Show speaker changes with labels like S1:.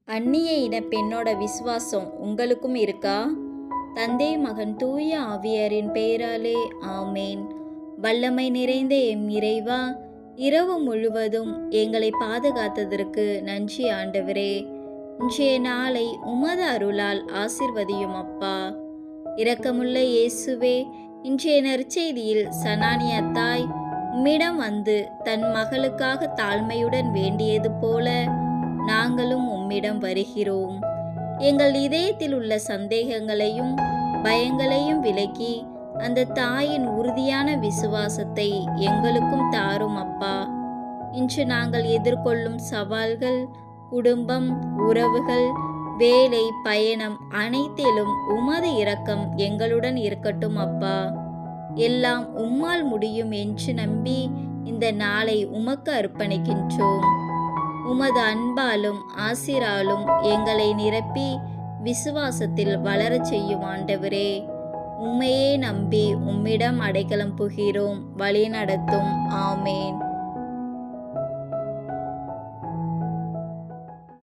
S1: அந்நிய இன பெண்ணோட விசுவாசம் உங்களுக்கும் இருக்கா? தந்தை மகன் தூய ஆவியாரின் பெயராலே ஆமேன். வல்லமை நிறைந்த எம் இறைவா, இரவு முழுவதும் எங்களை பாதுகாத்ததற்கு நன்றி ஆண்டவரே. இன்றைய நாளை உமது அருளால் ஆசிர்வதியும் அப்பா. இரக்கமுள்ள இயேசுவே, இன்றைய நற்செய்தியில் சனானியா தாய் உம்மிடம் வந்து தன் மகளுக்காக தாழ்மையுடன் வேண்டியது போல நாங்களும் உம்மிடம் வருகிறோம். எங்கள் இதயத்தில் உள்ள சந்தேகங்களையும் பயங்களையும் விலக்கி அந்த தாயின் உறுதியான விசுவாசத்தை எங்களுக்கும் தாரும் அப்பா. இன்று நாங்கள் எதிர்கொள்ளும் சவால்கள், குடும்பம், உறவுகள், வேலை, பயணம் அனைத்திலும் உமது இரக்கம் எங்களுடன் இருக்கட்டும் அப்பா. எல்லாம் உம்மால் முடியும் என்று நம்பி இந்த நாளை உமக்கு அர்ப்பணிக்கின்றோம். உமது அன்பாலும் ஆசிராலும் எங்களை நிரப்பி விசுவாசத்தில் வளரச் செய்யும் ஆண்டவரே. உம்மையே நம்பி உம்மிடம் அடைக்கலம் புகிறோம், வழி நடத்தும். ஆமேன்.